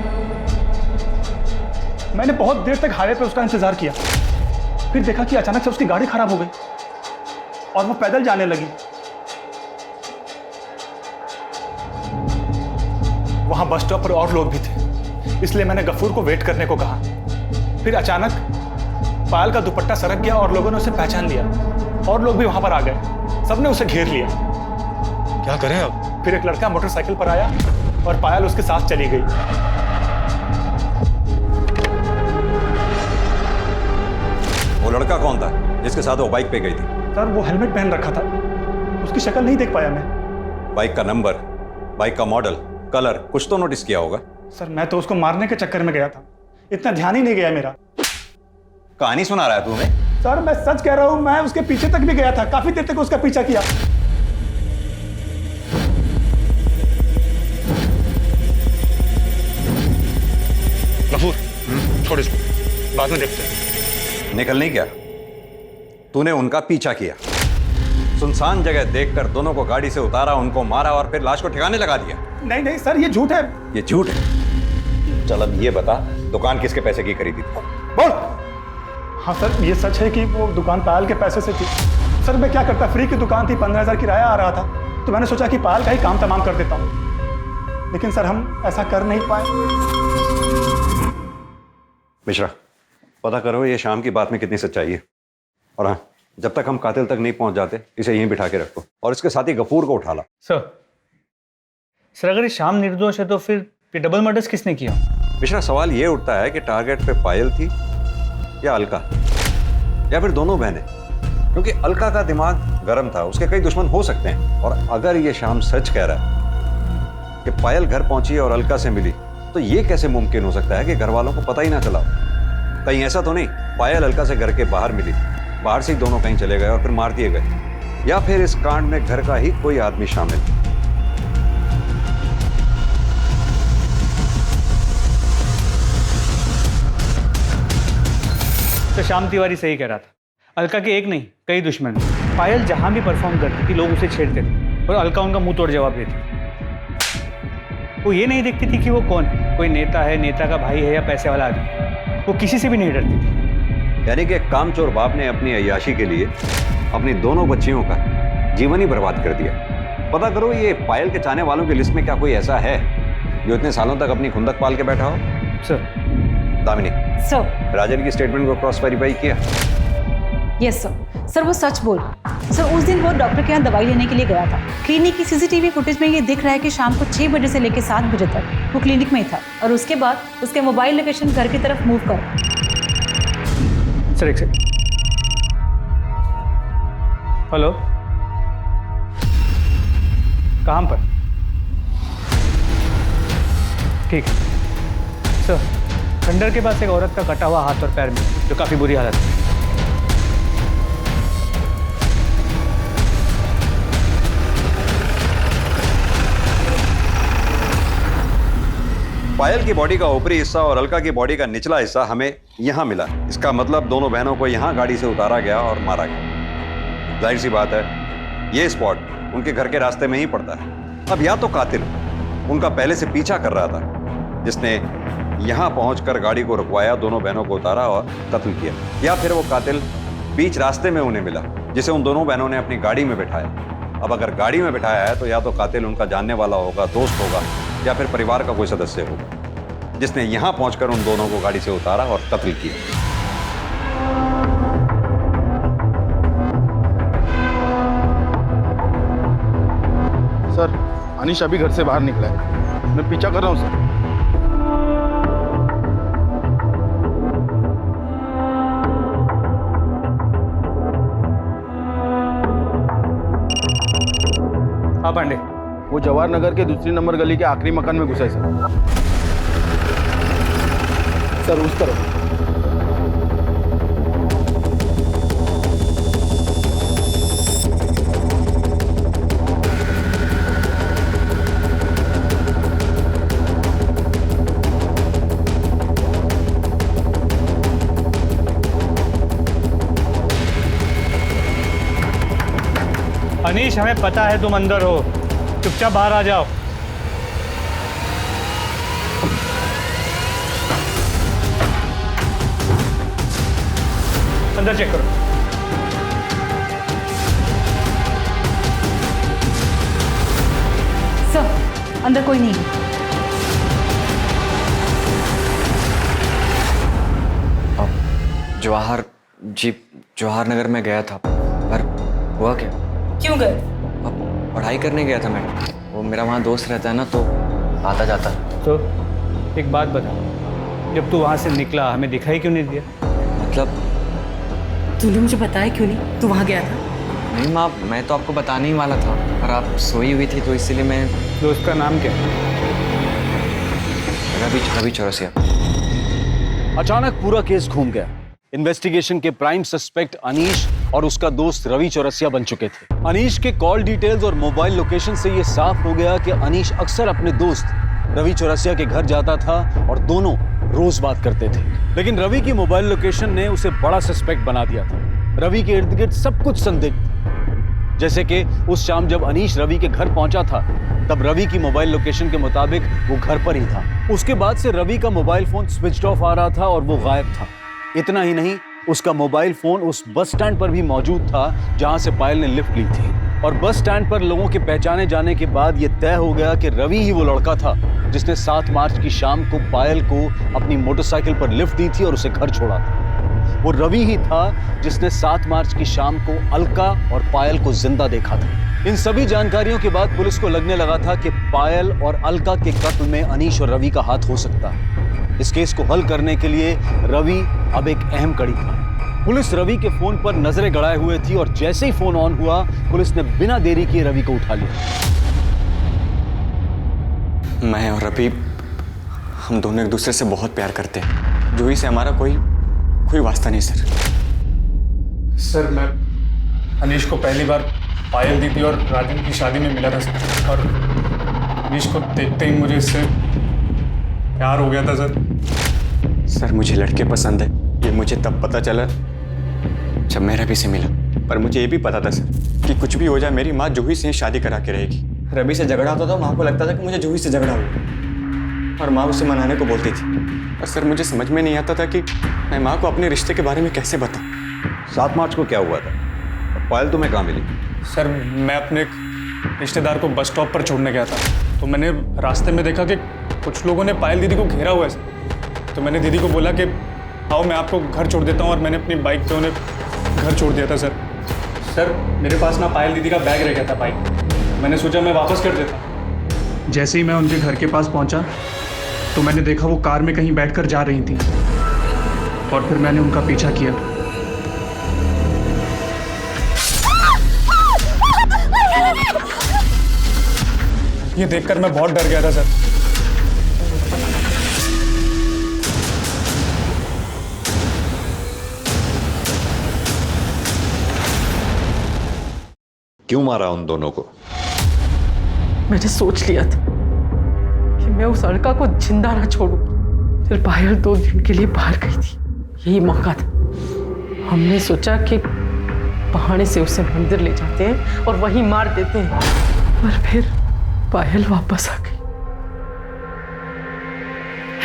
मैंने बहुत देर तक हाईवे पे उसका इंतजार किया, फिर देखा कि अचानक से उसकी गाड़ी खराब हो गई और वो पैदल जाने लगी। वहां बस स्टॉप पर और लोग भी थे, इसलिए मैंने गफूर को वेट करने को कहा। फिर अचानक पायल का दुपट्टा सरक गया और लोगों ने उसे पहचान लिया और लोग भी वहां पर आ गए। सबने उसे घेर लिया। क्या करें अब? फिर एक लड़का मोटरसाइकिल पर आया और पायल उसके साथ चली गई। वो लड़का कौन था जिसके साथ वो बाइक पे गई थी? सर, वो हेलमेट पहन रखा था, उसकी शक्ल नहीं देख पाया मैं। बाइक का नंबर, बाइक का मॉडल, कलर कुछ तो नोटिस किया होगा? सर, मैं तो उसको मारने के चक्कर में गया था, इतना ध्यान ही नहीं गया मेरा। कहानी सुना रहा है तू हमें? सर, मैं सच कह रहा हूं, मैं उसके पीछे तक भी गया था, काफी देर तक उसका पीछा किया। गफूर, छोड़ इसको, बाद में देखते हैं। निकल नहीं क्या? तूने उनका पीछा किया, सुनसान जगह देखकर दोनों को गाड़ी से उतारा, उनको मारा और फिर लाश को ठिकाने लगा दिया। नहीं नहीं सर, ये झूठ है। ये झूठ है? चल अब ये बता, दुकान किसके पैसे की खरीदी थी? बोल। हाँ सर, ये सच है कि वो दुकान पायल के पैसे से थी। सर, मैं क्या करता, फ्री की दुकान थी, 15,000 किराया आ रहा था, तो मैंने सोचा कि पायल का ही काम तमाम कर देता हूँ। लेकिन सर, हम ऐसा कर नहीं पाए। मिश्रा, पता करो ये शाम की बात में कितनी सच्चाई है। और हाँ, जब तक हम कातिल तक नहीं पहुंच जाते, इसे यहीं बिठा के रखो और इसके साथ ही गफूर को उठा ला। सर, अगर ये शाम निर्दोष है तो फिर डबल मर्डर्स किसने किया? मिश्रा, सवाल ये उठता है कि टारगेट पे पायल थी या अलका, या फिर दोनों बहनें, क्योंकि अलका का दिमाग गर्म था, उसके कई दुश्मन हो सकते हैं। और अगर ये शाम सच कह रहा है कि पायल घर पहुंची और अलका से मिली, तो ये कैसे मुमकिन हो सकता है कि घर वालों को पता ही ना चला? कहीं ऐसा तो नहीं पायल अलका से घर के बाहर मिली, बाहर से ही दोनों कहीं चले गए और फिर मार दिए गए, या फिर इस कांड में घर का ही कोई आदमी शामिल? तो श्याम तिवारी सही कह रहा था, अलका के एक नहीं कई दुश्मन। पायल जहां भी परफॉर्म करती थी लोग उसे छेड़ते थे और अलका उनका मुंह तोड़ जवाब देती। वो ये नहीं देखती थी कि वो कौन है, कोई नेता है, नेता का भाई है या पैसे वाला आदमी। वो किसी से भी नहीं डरती थी। यानी कि एक कामचोर बाप ने अपनी अय्याशी के लिए अपनी दोनों बच्चियों का जीवन ही बर्बाद कर दिया। पता करो ये पायल के चाहने वालों की लिस्ट में क्या कोई ऐसा है जो इतने सालों तक अपनी खुंदक पाल के बैठा हो? सर। दामिनी, सर। राजन की स्टेटमेंट को क्रॉस वेरीफाई किया? Yes sir. सर वो सच बोल। सर उस दिन वो डॉक्टर के यहाँ दवाई लेने के लिए गया था। क्लिनिक की सीसीटीवी फुटेज में ये दिख रहा है कि शाम को 6 बजे से लेकर 7 बजे तक वो क्लिनिक में ही था और उसके बाद उसके मोबाइल लोकेशन घर की तरफ मूव कर। सर एक सेकंड। हेलो, कहाँ पर? ठीक है सर। खंडर के पास एक औरत का कटा हुआ हाथ और पैर में, जो काफी बुरी हालत है। पायल की बॉडी का ऊपरी हिस्सा और अलका की बॉडी का निचला हिस्सा हमें यहाँ मिला। इसका मतलब दोनों बहनों को यहाँ गाड़ी से उतारा गया और मारा गया। जाहिर सी बात है, ये स्पॉट उनके घर के रास्ते में ही पड़ता है। अब या तो कातिल उनका पहले से पीछा कर रहा था, जिसने यहाँ पहुंचकर गाड़ी को रुकवाया, दोनों बहनों को उतारा और कत्ल किया, या फिर वो कातिल बीच रास्ते में उन्हें मिला, जिसे उन दोनों बहनों ने अपनी गाड़ी में बिठाया। अब अगर गाड़ी में बिठाया है तो या तो कातिल उनका जानने वाला होगा, दोस्त होगा, या फिर परिवार का कोई सदस्य होगा, जिसने यहाँ पहुंचकर उन दोनों को गाड़ी से उतारा और कत्ल किया। सर, अनीश अभी घर से बाहर निकला है। मैं पीछा कर रहा हूँ सर। हाँ पांडे। वो जवाहर नगर के दूसरी नंबर गली के आखिरी मकान में घुसा है सर। सर उस तरफ। अनीश, हमें पता है तुम अंदर हो, चुपचाप बाहर आ जाओ। अंदर चेक करो। सर अंदर कोई नहीं है। जवाहर नगर में गया था, पर हुआ क्या? क्यों गए? अब पढ़ाई करने गया था मैडम। वो मेरा वहाँ दोस्त रहता है ना, तो आता जाता। तो एक बात बता, जब तू वहां से निकला हमें दिखाई क्यों नहीं दिया? मतलब तूने मुझे बताया क्यों नहीं तू वहां गया था? नहीं माँ, मैं तो आपको बताने ही वाला था, पर आप सोई हुई थी तो इसलिए मैं। दोस्त का नाम क्या? रवि चौरसिया। अचानक पूरा केस घूम गया। इन्वेस्टिगेशन के प्राइम सस्पेक्ट अनीश और उसका दोस्त रवि चौरसिया बन चुके थे। अनीश के कॉल डिटेल्स और मोबाइल लोकेशन से यह साफ हो गया कि अनीश अक्सर अपने दोस्त रवि चौरसिया के घर जाता था और दोनों रोज बात करते थे। लेकिन रवि की मोबाइल लोकेशन ने उसे बड़ा सस्पेक्ट बना दिया था। रवि के इर्द गिर्द सब कुछ संदिग्ध। जैसे कि उस शाम जब अनीश रवि के घर पहुंचा था, तब रवि की मोबाइल लोकेशन के मुताबिक वो घर पर ही था। उसके बाद से रवि का मोबाइल फोन स्विच ऑफ आ रहा था और वो गायब था। इतना ही नहीं, उसका मोबाइल फोन उस बस स्टैंड पर भी मौजूद था जहां से पायल ने लिफ्ट ली थी। और बस स्टैंड पर लोगों के पहचाने जाने के बाद यह तय हो गया कि रवि ही वो लड़का था जिसने 7 मार्च की शाम को पायल को अपनी मोटरसाइकिल पर लिफ्ट दी थी और उसे घर छोड़ा था। वो रवि ही था जिसने 7 मार्च की शाम को अलका और पायल को जिंदा देखा था। इन सभी जानकारियों के बाद पुलिस को लगने लगा था कि पायल और अलका के कत्ल में अनीश और रवि का हाथ हो सकता है। इस केस को हल करने के लिए रवि अब एक अहम कड़ी था। पुलिस रवि के फोन पर नजरें गड़ाए हुए थी और जैसे ही फोन ऑन हुआ, पुलिस ने बिना देरी किए रवि को उठा लिया। मैं और रवि, हम दोनों एक दूसरे से बहुत प्यार करते हैं। जूही से हमारा कोई वास्ता नहीं सर। सर मैं अनीश को पहली बार पायल दीदी और राजन की शादी में मिला था सर, और अनीश को देखते ही मुझे इससे प्यार हो गया था सर मुझे लड़के पसंद है, ये मुझे तब पता चला जब मैं रवि से मिला। पर मुझे ये भी पता था सर कि कुछ भी हो जाए मेरी माँ जूही से शादी करा के रहेगी। रवि से झगड़ा होता था, माँ को लगता था कि मुझे जूही से झगड़ा हुआ। और माँ उसे मनाने को बोलती थी। और सर मुझे समझ में नहीं आता था कि मैं माँ को अपने रिश्ते के बारे में कैसे बताऊं। 7 मार्च को क्या हुआ था? पायल तुम्हें कहाँ मिली? सर मैं अपने एक रिश्तेदार को बस स्टॉप पर छोड़ने गया था, तो मैंने रास्ते में देखा कि कुछ लोगों ने पायल दीदी को घेरा हुआ है सर। तो मैंने दीदी को बोला कि आओ मैं आपको घर छोड़ देता हूँ, और मैंने अपनी बाइक पे उन्हें घर छोड़ दिया था सर। सर मेरे पास ना पायल दीदी का बैग रह गया था बाइक, मैंने सोचा मैं वापस कर देता। जैसे ही मैं उनके घर के पास पहुंचा तो मैंने देखा वो कार में कहीं बैठकर जा रही थी, और फिर मैंने उनका पीछा किया। ये देखकर मैं बहुत डर गया था सर। क्यों मारा उन दोनों को? मैंने सोच लिया था कि मैं उस लड़का को जिंदा ना छोड़ूं। फिर पायल 2 दिन के लिए बाहर गई थी, यही मौका था। हमने सोचा कि बहाने से उसे मंदिर ले जाते हैं और वहीं मार देते हैं, पर फिर पायल वापस आ गई।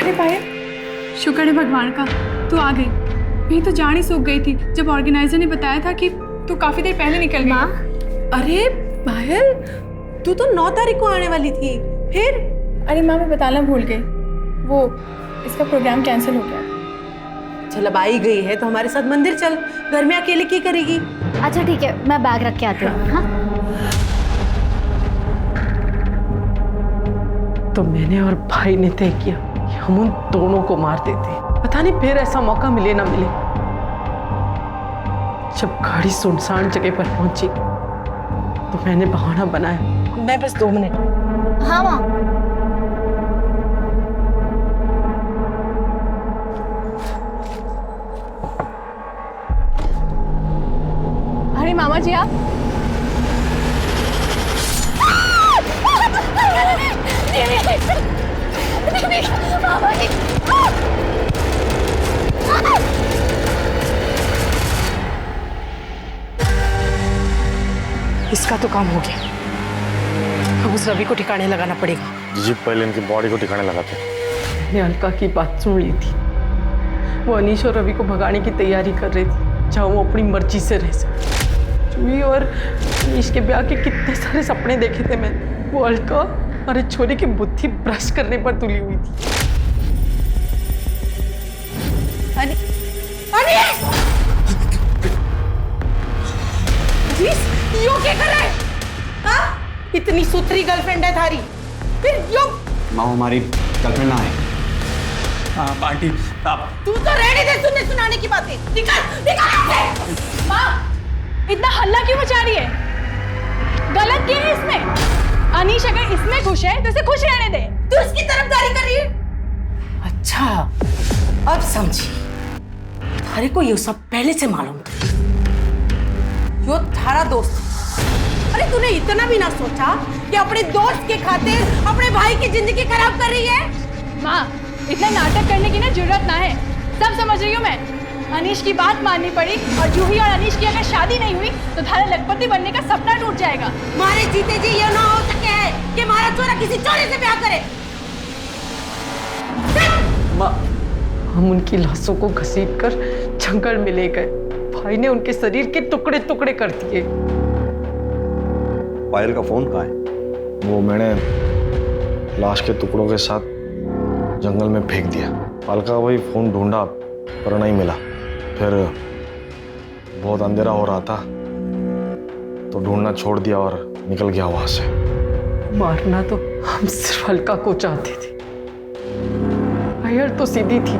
अरे पायल, शुक्र है भगवान का तू आ गई। नहीं तो जान ही सूख गई थी जब ऑर्गेनाइजर ने बताया था कि तू काफी देर पहले निकल गई। अरे पायल, तू तो 9 तारीख को आने वाली थी, फिर? अरे माँ मैं बताना भूल गई, वो इसका प्रोग्राम कैंसिल हो गया। चल अब आई गई है तो हमारे साथ मंदिर चल, घर में अकेले क्या करेगी? अच्छा ठीक है, मैं बैग रख के आती हूँ। हाँ? तो मैंने और भाई ने तय किया कि हम उन दोनों को मार देते। पता नहीं फिर ऐसा मौका मिले ना मिले। जब गाड़ी सुनसान जगह पर पहुंची तो मैंने बहाना बनाया। मैं बस 2 मिनट। हाँ माँ। अरे मामा जी आप। इसका तो काम हो गया, अब उस रवि को ठिकाने लगाना पड़ेगा। जी पहले इनकी बॉडी को ठिकाने लगाते। मैंने अलका की बात सुन ली थी, वो अनीश और रवि को भगाने की तैयारी कर रही थी, जहाँ वो अपनी मर्जी से रह सके। चूही और अनीश के ब्याह के कितने सारे सपने देखे थे मैंने। वो अलका और इस छोरी की बुद्धि ब्रश करने पर तुली हुई थी। यो क्या कर रहा है? हाँ? इतनी सुथरी गर्लफ्रेंड है थारी, फिर यो? माँ हमारी गर्लफ्रेंड ना है। आंटी आप तू तो रेडी थे सुनने सुनाने की बातें। निकल निकल यहाँ से। माँ इतना हल्ला क्यों मचा रही है? गलत क्या है इसमें? अनीश अगर इसमें खुश है तो इसे खुश रहने दे। तू इसकी तरफदारी कर रही है? अच्छा अब समझी, थारे को ये सब पहले से मालूम था। यो थारा दोस्त। अरे तूने इतना भी ना सोचा कि अपने दोस्त के खातिर अपने भाई की जिंदगी खराब कर रही है? माँ इतना नाटक करने की ना जरूरत ना है, सब समझ रही हूँ मैं। अनीश की बात माननी पड़ी, और जूही और अनीश की अगर शादी नहीं हुई तो थारा लखपति बनने का सपना टूट जाएगा। मारे जीते जी ये ना हो सके है कि हमारा चोरा किसी चोरी से ब्याह करे। माँ हम उनकी लाशों को घसीट कर जंगल में ले गए। भाई ने उनके शरीर के टुकड़े टुकड़े कर दिए। पायल का फोन कहाँ है? वो मैंने लाश के टुकड़ों के साथ जंगल में फेंक दिया। अलका वही फोन ढूंढा पर नहीं मिला। फिर बहुत अंधेरा हो रहा था तो ढूंढना छोड़ दिया और निकल गया वहां से। मारना तो हम सिर्फ अलका को चाहते थे। पायल तो सीधी थी,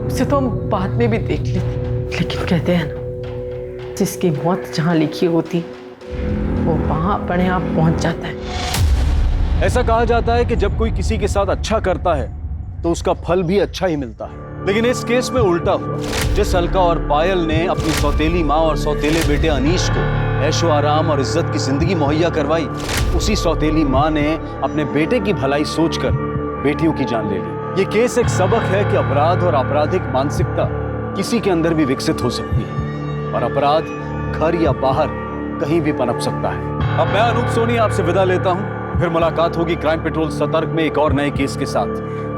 उसे तो हम बाद में भी देख लेते, लेकिन कहते हैं ना, जिसकी मौत जहां लिखी होती वो वहां अपने आप पहुंच जाता है। ऐसा कहा जाता है कि जब कोई किसी के साथ अच्छा करता है तो उसका फल भी अच्छा ही मिलता है, लेकिन इस केस में उल्टा हुआ। जिस अलका और पायल ने अपनी सौतेली माँ और सौतेले बेटे अनीश को ऐशो आराम और इज्जत की जिंदगी मुहैया करवाई, उसी सौतेली माँ ने अपने बेटे की भलाई सोचकर बेटियों की जान ले ली। ये केस एक सबक है कि अपराध और आपराधिक मानसिकता किसी के अंदर भी विकसित हो सकती है, और अपराध घर या बाहर कहीं भी पनप सकता है। अब मैं अनूप सोनी आपसे विदा लेता हूं, फिर मुलाकात होगी क्राइम पेट्रोल सतर्क में एक और नए केस के साथ।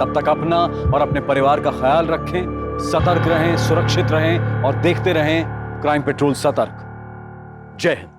तब तक अपना और अपने परिवार का ख्याल रखें, सतर्क रहें, सुरक्षित रहें और देखते रहें क्राइम पेट्रोल सतर्क। जय हिंद।